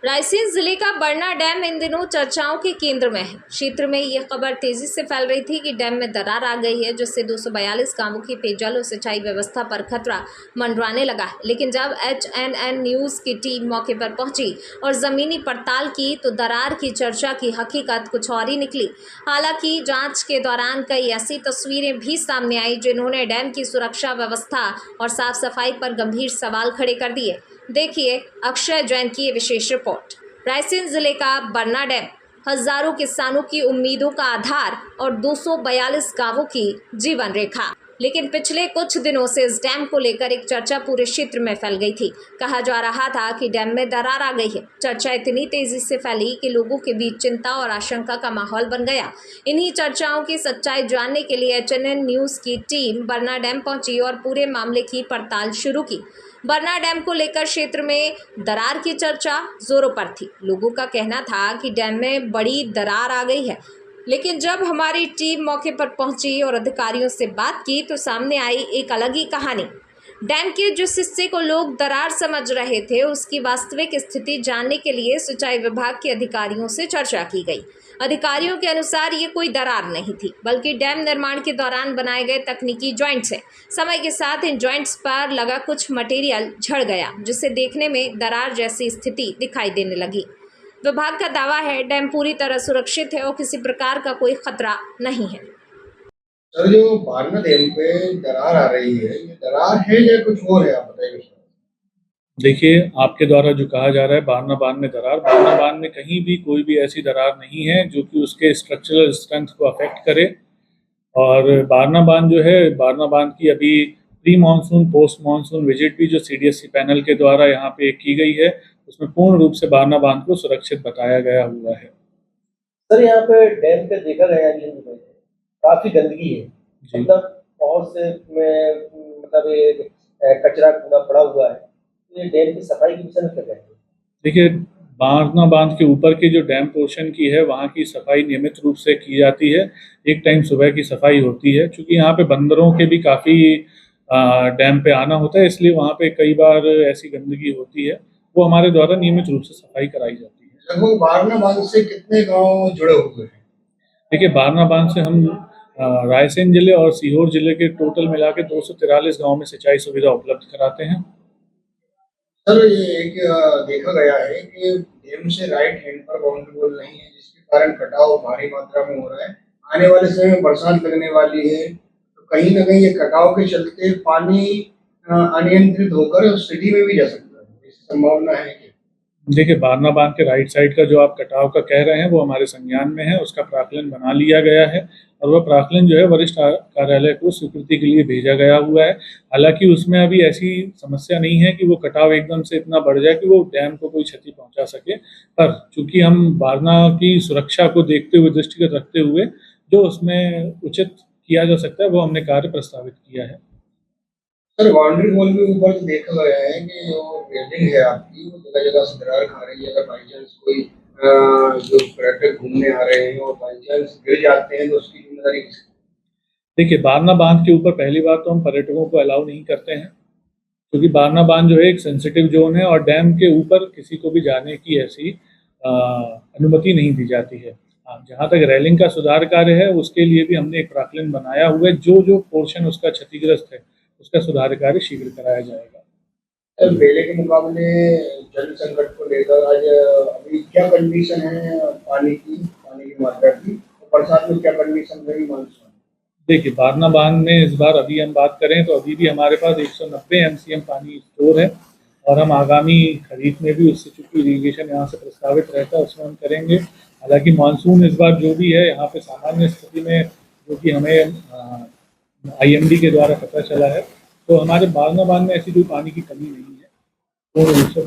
रायसेन जिले का बरना डैम इन दिनों चर्चाओं के केंद्र में है। क्षेत्र में यह खबर तेजी से फैल रही थी कि डैम में दरार आ गई है, जिससे 242 गांवों की पेयजल और सिंचाई व्यवस्था पर खतरा मंडराने लगा है। लेकिन जब HNN न्यूज़ की टीम मौके पर पहुंची और जमीनी पड़ताल की तो दरार की चर्चा की हकीकत कुछ और ही निकली। हालांकि जाँच के दौरान कई ऐसी तस्वीरें भी सामने आई जिन्होंने डैम की सुरक्षा व्यवस्था और साफ सफाई पर गंभीर सवाल खड़े कर दिए। देखिए अक्षय जैन की ये विशेष रिपोर्ट। रायसेन जिले का बरना डैम हजारों किसानों की उम्मीदों का आधार और 242 गांवों की जीवन रेखा। लेकिन पिछले कुछ दिनों से इस डैम को लेकर एक चर्चा पूरे क्षेत्र में फैल गई थी। कहा जा रहा था कि डैम में दरार आ गई है। चर्चा इतनी तेजी से फैली कि लोगों के बीच चिंता और आशंका का माहौल बन गया। इन्हीं चर्चाओं की सच्चाई जानने के लिए HNN न्यूज़ की टीम बरना डैम पहुंची और पूरे मामले की पड़ताल शुरू की। बरना डैम को लेकर क्षेत्र में दरार की चर्चा जोरों पर थी। लोगों का कहना था कि डैम में बड़ी दरार आ गई है, लेकिन जब हमारी टीम मौके पर पहुंची और अधिकारियों से बात की तो सामने आई एक अलग ही कहानी। डैम के जिस हिस्से को लोग दरार समझ रहे थे, उसकी वास्तविक स्थिति जानने के लिए सिंचाई विभाग के अधिकारियों से चर्चा की गई। अधिकारियों के अनुसार ये कोई दरार नहीं थी, बल्कि डैम निर्माण के दौरान बनाए गए तकनीकी जॉइंट्स हैं। समय के साथ इन जॉइंट्स पर लगा कुछ मटेरियल झड़ गया, जिससे देखने में दरार जैसी स्थिति दिखाई देने लगी। विभाग का दावा है डैम पूरी तरह सुरक्षित है और किसी प्रकार का कोई खतरा नहीं है। सर, जो बारना डैम पे दरार आ रही है, ये दरार है या कुछ और है, आप बताइए। देखिए, आपके द्वारा जो कहा जा रहा है बारना बांध में दरार, बारना बांध में कहीं भी कोई भी ऐसी दरार नहीं है जो कि उसके स्ट्रक्चरल स्ट्रेंथ को अफेक्ट करे। और बारना बांध जो है, बारना बांध की अभी pre monsoon post monsoon visit भी जो CDSC पैनल के द्वारा यहाँ पे की गई है, उसमें पूर्ण रूप से बारना बांध को सुरक्षित बताया गया हुआ है। सर, यहाँ पे डैम पे देखा गया है काफी गंदगी है, मतलब बहुत से में मतलब ये कचरा कूड़ा पड़ा हुआ है। ये डैम की सफाई के विषय में क्या कहते हैं? देखिए, बारना बांध के ऊपर की जो डैम पोर्शन की है, वहाँ की सफाई नियमित रूप से की जाती है। एक टाइम सुबह की सफाई होती है, क्योंकि यहाँ पे बंदरों के भी काफ़ी डैम पे आना होता है, इसलिए वहाँ पे कई बार ऐसी गंदगी होती है, वो हमारे द्वारा नियमित रूप से सफाई कराई जाती है। लगभग बारना बांध से कितने गांव जुड़े हुए हैं? देखिए, बारना बांध से हम रायसेन जिले और सीहोर जिले के टोटल मिला के 243 गाँव में सिंचाई सुविधा उपलब्ध कराते हैं। सर, ये एक देखा गया है कि डैम से राइट हैंड पर बाउंड्री वॉल नहीं है, जिसके कारण कटाव भारी मात्रा में हो रहा है। आने वाले समय में बरसात लगने वाली है, तो कहीं ना कहीं ये कटाव के चलते पानी अनियंत्रित होकर सिटी में भी जा सकता है। इसकी संभावना है कि देखिए, बारना बांध के राइट साइड का जो आप कटाव का कह रहे हैं, वो हमारे संज्ञान में है। उसका प्राक्कलन बना लिया गया है और वह प्राक्कलन जो है वरिष्ठ कार्यालय को स्वीकृति के लिए भेजा गया हुआ है। हालांकि उसमें अभी ऐसी समस्या नहीं है कि वो कटाव एकदम से इतना बढ़ जाए कि वो डैम को कोई क्षति पहुंचा सके। पर चूंकि हम बारना की सुरक्षा को देखते हुए, दृष्टिगत रखते हुए जो उसमें उचित किया जा सकता है, वो हमने कार्य प्रस्तावित किया है। सर, बाउंड्री वॉल के ऊपर तो देखा गया है कि जो बिल्डिंग है आपकी, वो जगह जगह से दरार खा रही है। अगर बाई चांस कोई जो पर्यटक घूमने आ रहे हैं और बाई चांस गिर जाते हैं, तो उसकी जिम्मेदारी किसकी? देखिए, बारना बांध के ऊपर पहली बात तो हम पर्यटकों को अलाउ नहीं करते हैं, क्योंकि बारना बांध जो है एक सेंसिटिव जोन है और डैम के ऊपर किसी को भी जाने की ऐसी अनुमति नहीं दी जाती है। जहाँ तक रेलिंग का सुधार कार्य है, उसके लिए भी हमने एक प्राक्कलन बनाया हुआ है। जो जो पोर्शन उसका क्षतिग्रस्त है, उसका सुधार कार्य शीघ्र कराया जाएगा। सर, पहले के मुकाबले जल संकट को लेकर आज अभी क्या कंडीशन है पानी की मात्रा की, बरसात में क्या कंडीशन रही मानसून? देखिए, बारना बांध में इस बार अभी हम बात करें तो अभी भी हमारे पास 190 MCM पानी स्टोर है और हम आगामी खरीफ में भी उससे, चूँकि इरीगेशन यहाँ से प्रस्तावित रहता है, उसमें हम करेंगे। हालांकि मानसून इस बार जो भी है यहाँ पे सामान्य स्थिति में, जो कि हमें IMD के द्वारा पता चला है, तो हमारे बारना बांध में ऐसी कोई पानी की कमी नहीं है, पूर्ण रूप से।